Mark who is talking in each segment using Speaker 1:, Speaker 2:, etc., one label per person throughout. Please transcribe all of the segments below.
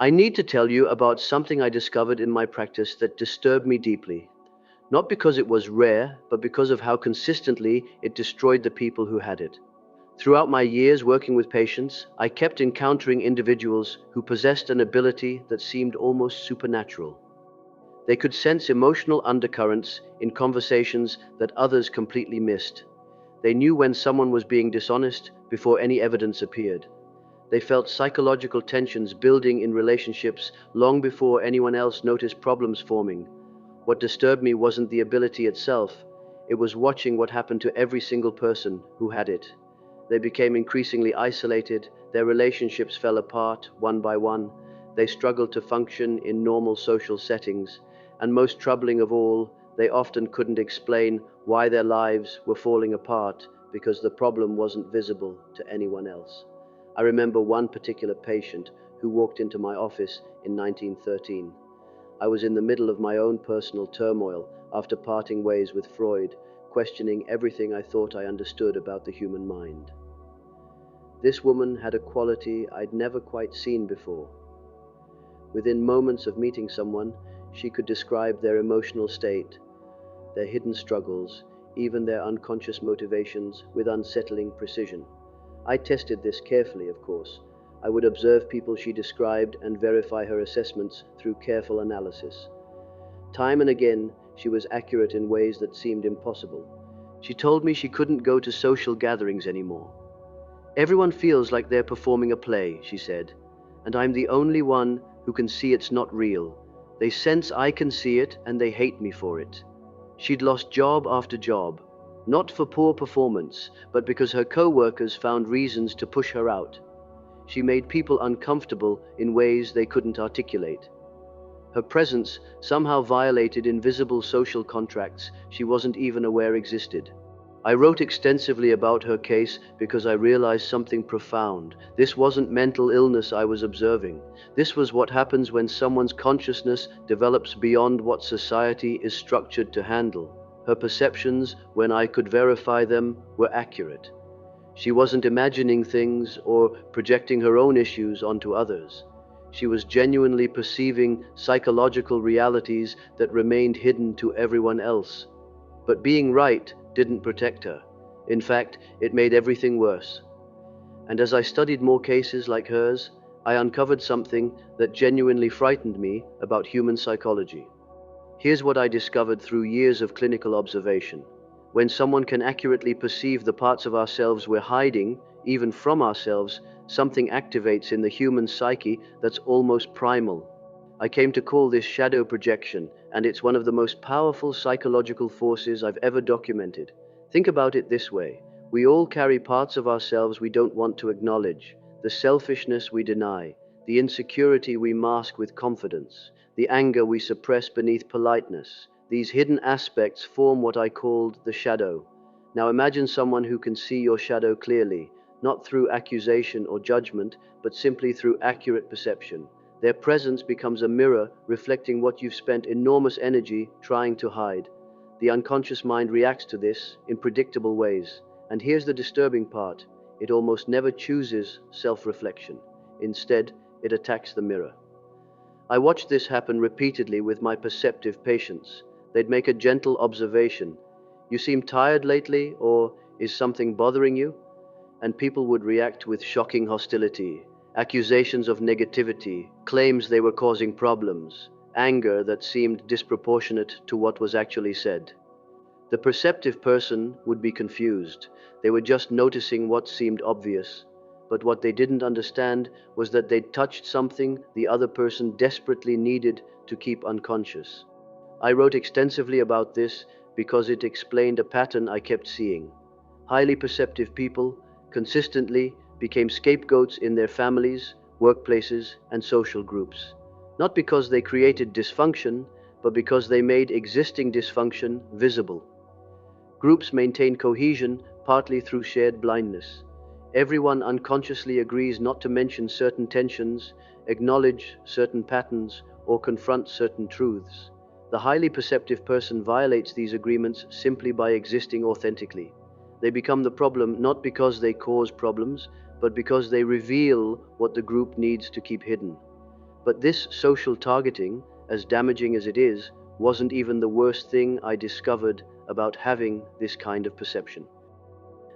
Speaker 1: I need to tell you about something I discovered in my practice that disturbed me deeply, not because it was rare, but because of how consistently it destroyed the people who had it. Throughout my years working with patients, I kept encountering individuals who possessed an ability that seemed almost supernatural. They could sense emotional undercurrents in conversations that others completely missed. They knew when someone was being dishonest before any evidence appeared. They felt psychological tensions building in relationships long before anyone else noticed problems forming. What disturbed me wasn't the ability itself, it was watching what happened to every single person who had it. They became increasingly isolated, their relationships fell apart one by one, they struggled to function in normal social settings, and most troubling of all, they often couldn't explain why their lives were falling apart because the problem wasn't visible to anyone else. I remember one particular patient who walked into my office in 1913. I was in the middle of my own personal turmoil after parting ways with Freud, questioning everything I thought I understood about the human mind. This woman had a quality I'd never quite seen before. Within moments of meeting someone, she could describe their emotional state, their hidden struggles, even their unconscious motivations with unsettling precision. I tested this carefully, of course. I would observe people she described and verify her assessments through careful analysis. Time and again, she was accurate in ways that seemed impossible. She told me she couldn't go to social gatherings anymore. Everyone feels like they're performing a play, she said, and I'm the only one who can see it's not real. They sense I can see it and they hate me for it. She'd lost job after job, not for poor performance, but because her co-workers found reasons to push her out. She made people uncomfortable in ways they couldn't articulate. Her presence somehow violated invisible social contracts she wasn't even aware existed. I wrote extensively about her case because I realized something profound. This wasn't mental illness I was observing. This was what happens when someone's consciousness develops beyond what society is structured to handle. Her perceptions, when I could verify them, were accurate. She wasn't imagining things or projecting her own issues onto others. She was genuinely perceiving psychological realities that remained hidden to everyone else. But being right didn't protect her. In fact, it made everything worse. And as I studied more cases like hers, I uncovered something that genuinely frightened me about human psychology. Here's what I discovered through years of clinical observation. When someone can accurately perceive the parts of ourselves we're hiding, even from ourselves, something activates in the human psyche that's almost primal. I came to call this shadow projection, and it's one of the most powerful psychological forces I've ever documented. Think about it this way. We all carry parts of ourselves we don't want to acknowledge, the selfishness we deny, the insecurity we mask with confidence, the anger we suppress beneath politeness. These hidden aspects form what I called the shadow. Now imagine someone who can see your shadow clearly, not through accusation or judgment, but simply through accurate perception. Their presence becomes a mirror reflecting what you've spent enormous energy trying to hide. The unconscious mind reacts to this in predictable ways. And here's the disturbing part. It almost never chooses self-reflection. Instead, it attacks the mirror. I watched this happen repeatedly with my perceptive patients. They'd make a gentle observation. "You seem tired lately," or "Is something bothering you?" And people would react with shocking hostility, accusations of negativity, claims they were causing problems, anger that seemed disproportionate to what was actually said. The perceptive person would be confused. They were just noticing what seemed obvious. But what they didn't understand was that they'd touched something the other person desperately needed to keep unconscious. I wrote extensively about this because it explained a pattern I kept seeing. Highly perceptive people consistently became scapegoats in their families, workplaces, and social groups. Not because they created dysfunction, but because they made existing dysfunction visible. Groups maintain cohesion partly through shared blindness. Everyone unconsciously agrees not to mention certain tensions, acknowledge certain patterns, or confront certain truths. The highly perceptive person violates these agreements simply by existing authentically. They become the problem not because they cause problems, but because they reveal what the group needs to keep hidden. But this social targeting, as damaging as it is, wasn't even the worst thing I discovered about having this kind of perception.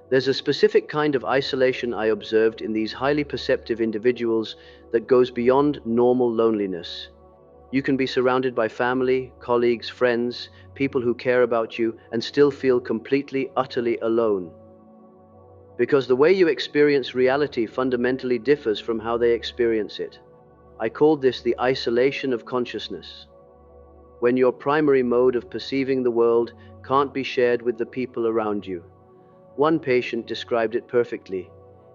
Speaker 1: There's a specific kind of isolation I observed in these highly perceptive individuals that goes beyond normal loneliness. You can be surrounded by family, colleagues, friends, people who care about you, and still feel completely, utterly alone. Because the way you experience reality fundamentally differs from how they experience it. I called this the isolation of consciousness. When your primary mode of perceiving the world can't be shared with the people around you. One patient described it perfectly.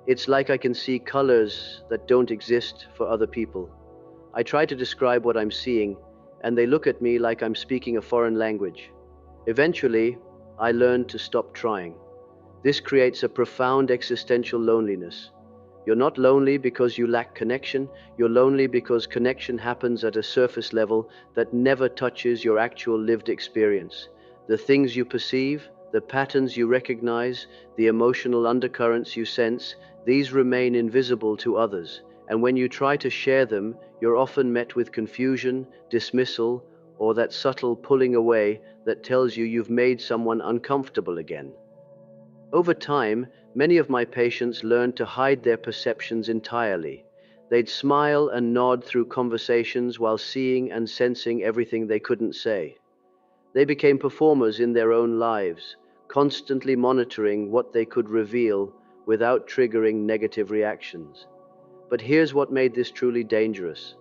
Speaker 1: It's like I can see colors that don't exist for other people. I try to describe what I'm seeing, and they look at me like I'm speaking a foreign language. Eventually, I learned to stop trying. This creates a profound existential loneliness. You're not lonely because you lack connection, you're lonely because connection happens at a surface level that never touches your actual lived experience. The things you perceive, the patterns you recognize, the emotional undercurrents you sense, these remain invisible to others, and when you try to share them, you're often met with confusion, dismissal, or that subtle pulling away that tells you you've made someone uncomfortable again. Over time, many of my patients learned to hide their perceptions entirely. They'd smile and nod through conversations while seeing and sensing everything they couldn't say. They became performers in their own lives, constantly monitoring what they could reveal without triggering negative reactions. But here's what made this truly dangerous.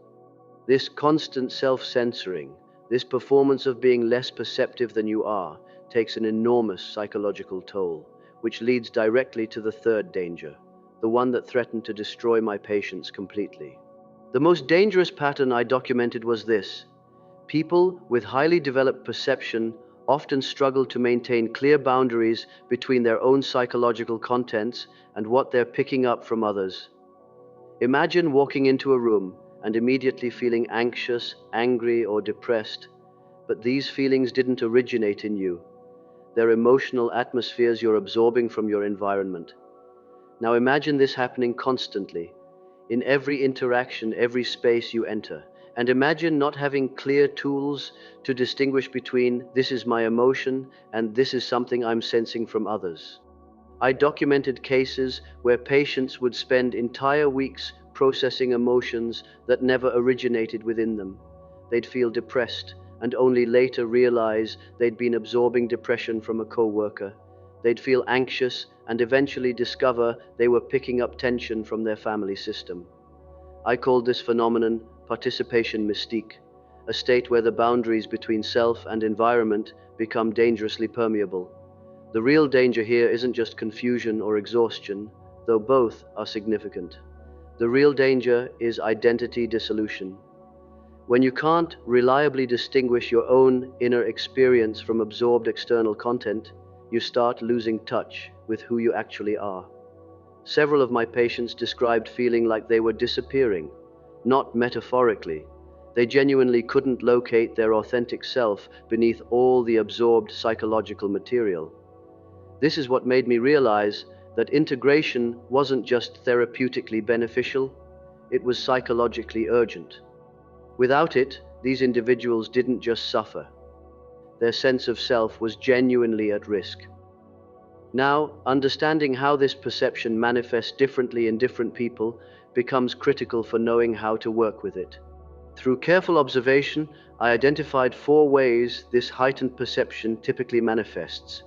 Speaker 1: This constant self-censoring, this performance of being less perceptive than you are, takes an enormous psychological toll, which leads directly to the third danger, the one that threatened to destroy my patients completely. The most dangerous pattern I documented was this. People with highly developed perception often struggle to maintain clear boundaries between their own psychological contents and what they're picking up from others. Imagine walking into a room and immediately feeling anxious, angry, or depressed, but these feelings didn't originate in you. They're emotional atmospheres you're absorbing from your environment. Now imagine this happening constantly, in every interaction, every space you enter. And imagine not having clear tools to distinguish between this is my emotion and this is something I'm sensing from others. I documented cases where patients would spend entire weeks processing emotions that never originated within them. They'd feel depressed and only later realize they'd been absorbing depression from a coworker. They'd feel anxious and eventually discover they were picking up tension from their family system. I called this phenomenon participation mystique, a state where the boundaries between self and environment become dangerously permeable. The real danger here isn't just confusion or exhaustion, though both are significant. The real danger is identity dissolution. When you can't reliably distinguish your own inner experience from absorbed external content, you start losing touch with who you actually are. Several of my patients described feeling like they were disappearing, not metaphorically. They genuinely couldn't locate their authentic self beneath all the absorbed psychological material. This is what made me realize that integration wasn't just therapeutically beneficial, it was psychologically urgent. Without it, these individuals didn't just suffer. Their sense of self was genuinely at risk. Now, understanding how this perception manifests differently in different people becomes critical for knowing how to work with it. Through careful observation, I identified 4 ways this heightened perception typically manifests.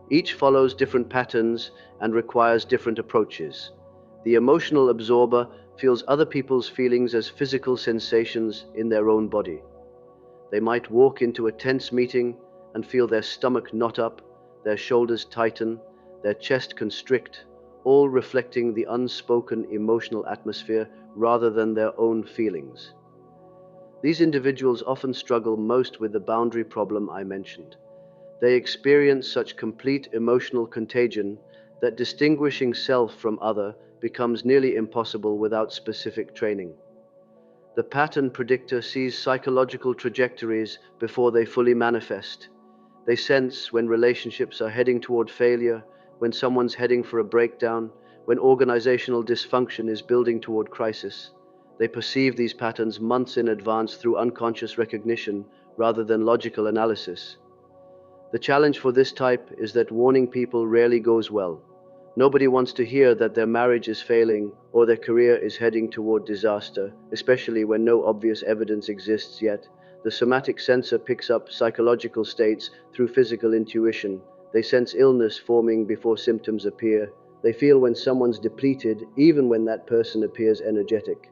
Speaker 1: Each follows different patterns and requires different approaches. The emotional absorber feels other people's feelings as physical sensations in their own body. They might walk into a tense meeting and feel their stomach knot up, their shoulders tighten, their chest constrict, all reflecting the unspoken emotional atmosphere rather than their own feelings. These individuals often struggle most with the boundary problem I mentioned. They experience such complete emotional contagion that distinguishing self from other becomes nearly impossible without specific training. The pattern predictor sees psychological trajectories before they fully manifest. They sense when relationships are heading toward failure, when someone's heading for a breakdown, when organizational dysfunction is building toward crisis. They perceive these patterns months in advance through unconscious recognition rather than logical analysis. The challenge for this type is that warning people rarely goes well. Nobody wants to hear that their marriage is failing or their career is heading toward disaster, especially when no obvious evidence exists yet. The somatic sensor picks up psychological states through physical intuition. They sense illness forming before symptoms appear. They feel when someone's depleted, even when that person appears energetic.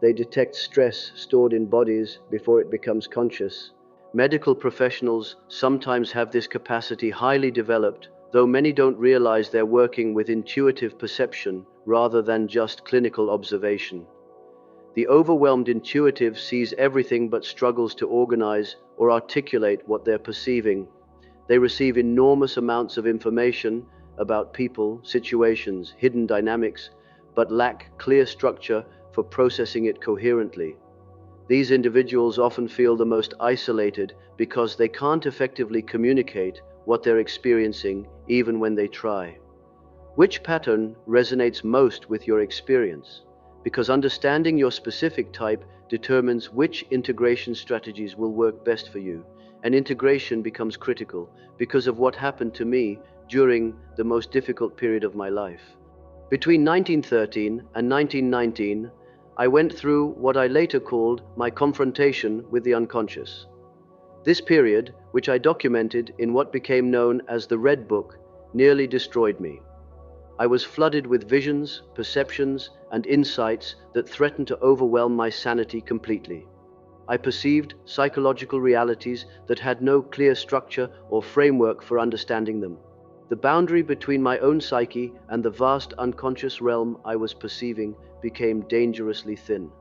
Speaker 1: They detect stress stored in bodies before it becomes conscious. Medical professionals sometimes have this capacity highly developed, though many don't realize they're working with intuitive perception rather than just clinical observation. The overwhelmed intuitive sees everything but struggles to organize or articulate what they're perceiving. They receive enormous amounts of information about people, situations, hidden dynamics, but lack clear structure for processing it coherently. These individuals often feel the most isolated because they can't effectively communicate what they're experiencing even when they try. Which pattern resonates most with your experience? Because understanding your specific type determines which integration strategies will work best for you. And integration becomes critical because of what happened to me during the most difficult period of my life. Between 1913 and 1919, I went through what I later called my confrontation with the unconscious. This period, which I documented in what became known as the Red Book, nearly destroyed me. I was flooded with visions, perceptions, and insights that threatened to overwhelm my sanity completely. I perceived psychological realities that had no clear structure or framework for understanding them. The boundary between my own psyche and the vast unconscious realm I was perceiving became dangerously thin.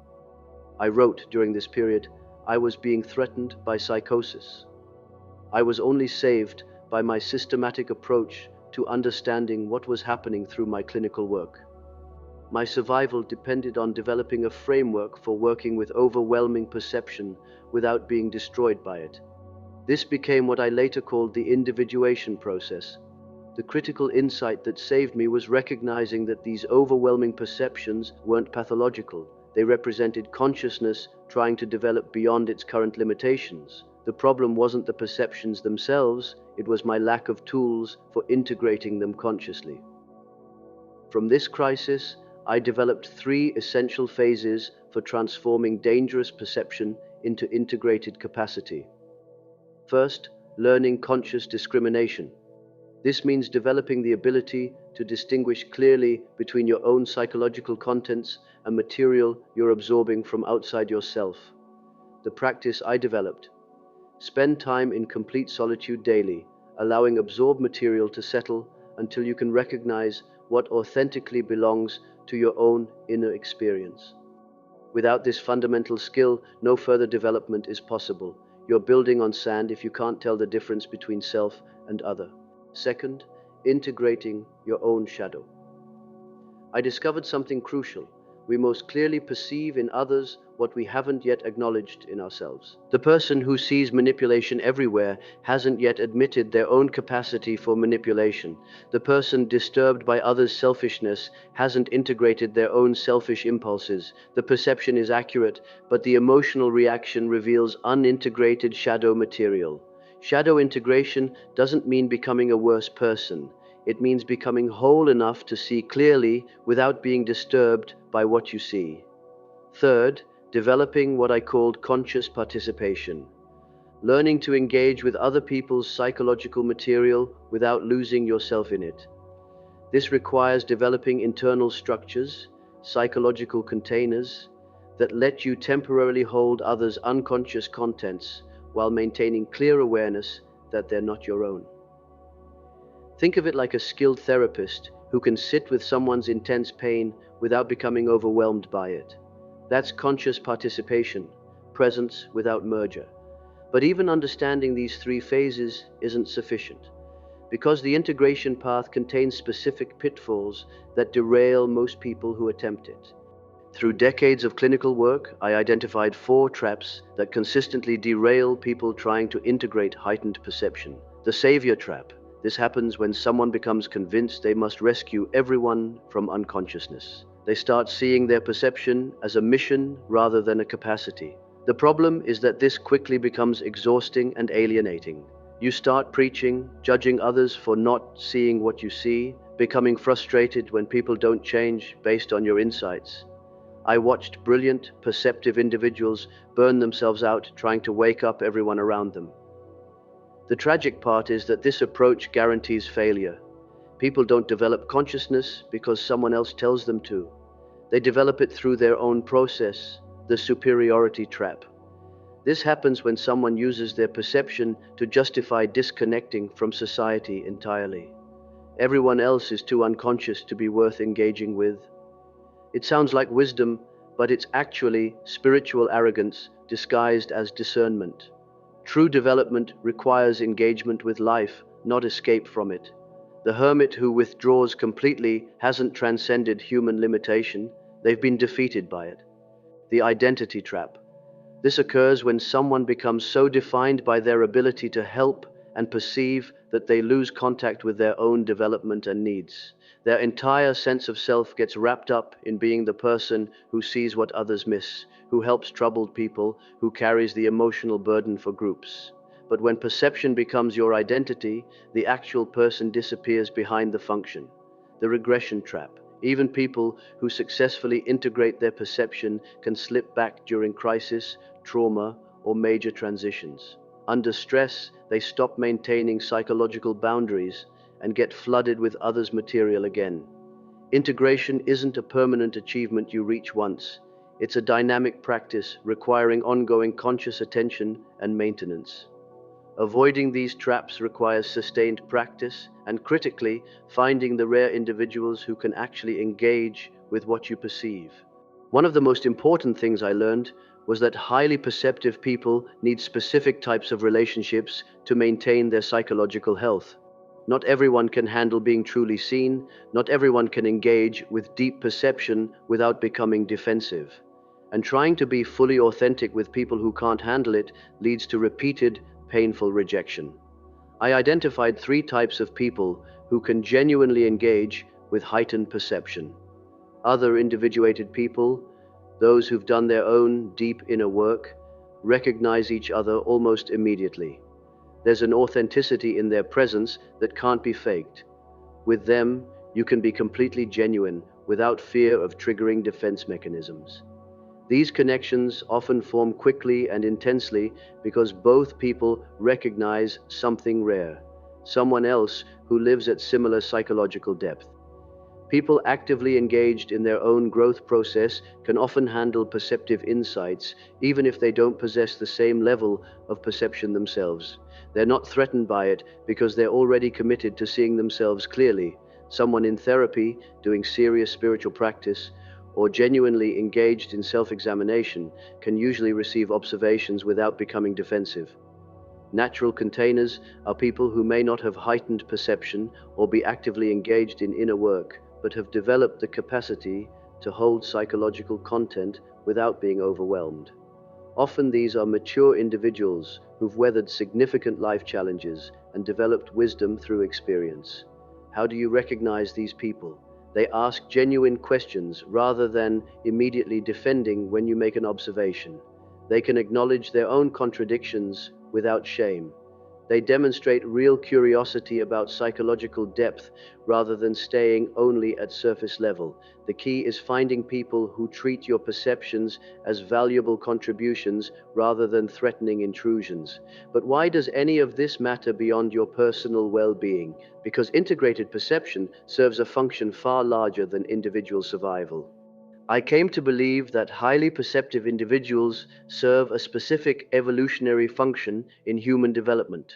Speaker 1: I wrote during this period, I was being threatened by psychosis. I was only saved by my systematic approach to understanding what was happening through my clinical work. My survival depended on developing a framework for working with overwhelming perception without being destroyed by it. This became what I later called the individuation process. The critical insight that saved me was recognizing that these overwhelming perceptions weren't pathological. They represented consciousness trying to develop beyond its current limitations. The problem wasn't the perceptions themselves, it was my lack of tools for integrating them consciously. From this crisis, I developed three essential phases for transforming dangerous perception into integrated capacity. First, learning conscious discrimination. This means developing the ability to distinguish clearly between your own psychological contents and material you're absorbing from outside yourself. The practice I developed: spend time in complete solitude daily, allowing absorbed material to settle until you can recognize what authentically belongs to your own inner experience. Without this fundamental skill, no further development is possible. You're building on sand if you can't tell the difference between self and other. Second, integrating your own shadow. I discovered something crucial. We most clearly perceive in others what we haven't yet acknowledged in ourselves. The person who sees manipulation everywhere hasn't yet admitted their own capacity for manipulation. The person disturbed by others' selfishness hasn't integrated their own selfish impulses. The perception is accurate, but the emotional reaction reveals unintegrated shadow material. Shadow integration doesn't mean becoming a worse person. It means becoming whole enough to see clearly without being disturbed by what you see. Third, developing what I called conscious participation. Learning to engage with other people's psychological material without losing yourself in it. This requires developing internal structures, psychological containers, that let you temporarily hold others' unconscious contents while maintaining clear awareness that they're not your own. Think of it like a skilled therapist who can sit with someone's intense pain without becoming overwhelmed by it. That's conscious participation, presence without merger. But even understanding these three phases isn't sufficient, because the integration path contains specific pitfalls that derail most people who attempt it. Through decades of clinical work, I identified 4 traps that consistently derail people trying to integrate heightened perception. The savior trap. This happens when someone becomes convinced they must rescue everyone from unconsciousness. They start seeing their perception as a mission rather than a capacity. The problem is that this quickly becomes exhausting and alienating. You start preaching, judging others for not seeing what you see, becoming frustrated when people don't change based on your insights. I watched brilliant, perceptive individuals burn themselves out trying to wake up everyone around them. The tragic part is that this approach guarantees failure. People don't develop consciousness because someone else tells them to. They develop it through their own process, the superiority trap. This happens when someone uses their perception to justify disconnecting from society entirely. Everyone else is too unconscious to be worth engaging with. It sounds like wisdom, but it's actually spiritual arrogance disguised as discernment. True development requires engagement with life, not escape from it. The hermit who withdraws completely hasn't transcended human limitation, they've been defeated by it. The identity trap. This occurs when someone becomes so defined by their ability to help and perceive that they lose contact with their own development and needs. Their entire sense of self gets wrapped up in being the person who sees what others miss, who helps troubled people, who carries the emotional burden for groups. But when perception becomes your identity, the actual person disappears behind the function. The regression trap. Even people who successfully integrate their perception can slip back during crisis, trauma, or major transitions. Under stress, they stop maintaining psychological boundaries and get flooded with others' material again. Integration isn't a permanent achievement you reach once. It's a dynamic practice requiring ongoing conscious attention and maintenance. Avoiding these traps requires sustained practice and, critically, finding the rare individuals who can actually engage with what you perceive. One of the most important things I learned was that highly perceptive people need specific types of relationships to maintain their psychological health. Not everyone can handle being truly seen, not everyone can engage with deep perception without becoming defensive. And trying to be fully authentic with people who can't handle it leads to repeated, painful rejection. I identified 3 types of people who can genuinely engage with heightened perception. Other individuated people, those who've done their own deep inner work, recognize each other almost immediately. There's an authenticity in their presence that can't be faked. With them, you can be completely genuine without fear of triggering defense mechanisms. These connections often form quickly and intensely because both people recognize something rare, someone else who lives at similar psychological depth. People actively engaged in their own growth process can often handle perceptive insights, even if they don't possess the same level of perception themselves. They're not threatened by it because they're already committed to seeing themselves clearly. Someone in therapy, doing serious spiritual practice, or genuinely engaged in self-examination can usually receive observations without becoming defensive. Natural containers are people who may not have heightened perception or be actively engaged in inner work, but have developed the capacity to hold psychological content without being overwhelmed. Often these are mature individuals who've weathered significant life challenges and developed wisdom through experience. How do you recognize these people? They ask genuine questions rather than immediately defending when you make an observation. They can acknowledge their own contradictions without shame. They demonstrate real curiosity about psychological depth rather than staying only at surface level. The key is finding people who treat your perceptions as valuable contributions rather than threatening intrusions. But why does any of this matter beyond your personal well-being? Because integrated perception serves a function far larger than individual survival. I came to believe that highly perceptive individuals serve a specific evolutionary function in human development.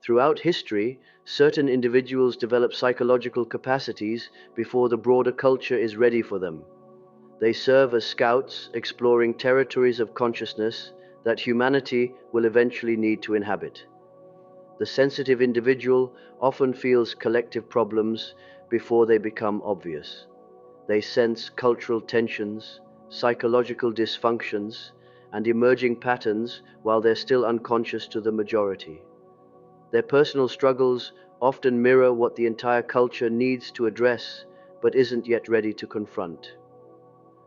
Speaker 1: Throughout history, certain individuals develop psychological capacities before the broader culture is ready for them. They serve as scouts exploring territories of consciousness that humanity will eventually need to inhabit. The sensitive individual often feels collective problems before they become obvious. They sense cultural tensions, psychological dysfunctions, and emerging patterns while they're still unconscious to the majority. Their personal struggles often mirror what the entire culture needs to address, but isn't yet ready to confront.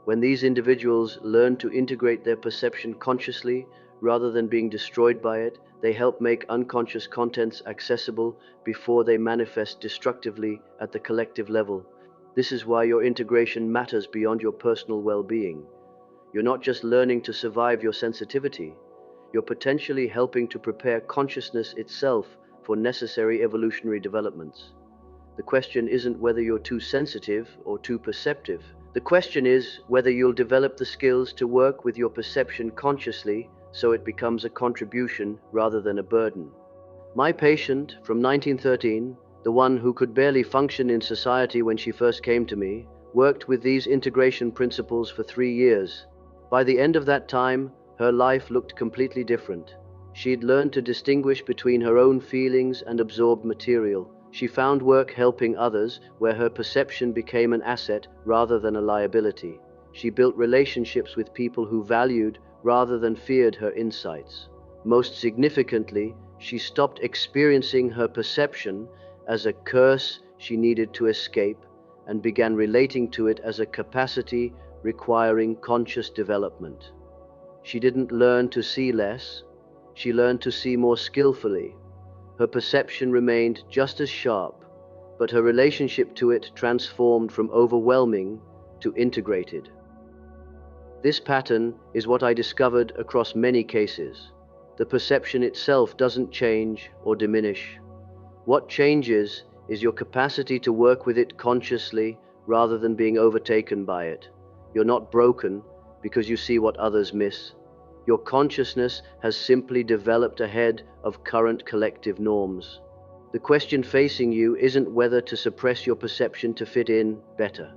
Speaker 1: When these individuals learn to integrate their perception consciously rather than being destroyed by it, they help make unconscious contents accessible before they manifest destructively at the collective level. This is why your integration matters beyond your personal well-being. You're not just learning to survive your sensitivity, you're potentially helping to prepare consciousness itself for necessary evolutionary developments. The question isn't whether you're too sensitive or too perceptive. The question is whether you'll develop the skills to work with your perception consciously so it becomes a contribution rather than a burden. My patient from 1913, the one who could barely function in society when she first came to me, worked with these integration principles for 3 years. By the end of that time, her life looked completely different. She'd learned to distinguish between her own feelings and absorbed material. She found work helping others where her perception became an asset rather than a liability. She built relationships with people who valued rather than feared her insights. Most significantly, she stopped experiencing her perception as a curse she needed to escape and began relating to it as a capacity requiring conscious development. She didn't learn to see less, she learned to see more skillfully. Her perception remained just as sharp, but her relationship to it transformed from overwhelming to integrated. This pattern is what I discovered across many cases. The perception itself doesn't change or diminish. What changes is your capacity to work with it consciously rather than being overtaken by it. You're not broken because you see what others miss. Your consciousness has simply developed ahead of current collective norms. The question facing you isn't whether to suppress your perception to fit in better.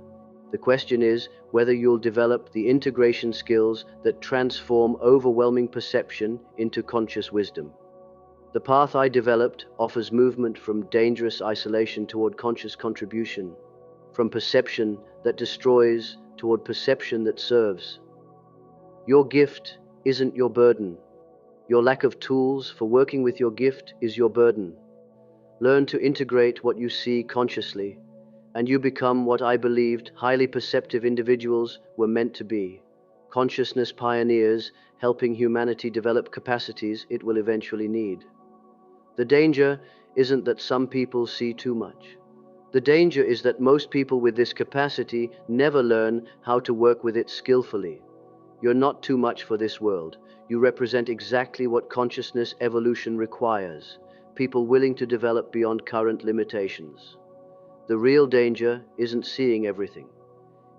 Speaker 1: The question is whether you'll develop the integration skills that transform overwhelming perception into conscious wisdom. The path I developed offers movement from dangerous isolation toward conscious contribution, from perception that destroys toward perception that serves. Your gift isn't your burden. Your lack of tools for working with your gift is your burden. Learn to integrate what you see consciously, and you become what I believed highly perceptive individuals were meant to be: consciousness pioneers helping humanity develop capacities it will eventually need. The danger isn't that some people see too much. The danger is that most people with this capacity never learn how to work with it skillfully. You're not too much for this world. You represent exactly what consciousness evolution requires: people willing to develop beyond current limitations. The real danger isn't seeing everything.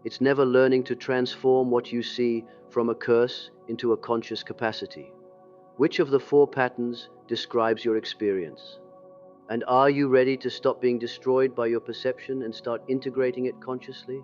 Speaker 1: It's never learning to transform what you see from a curse into a conscious capacity. Which of the four patterns describes your experience? And are you ready to stop being destroyed by your perception and start integrating it consciously?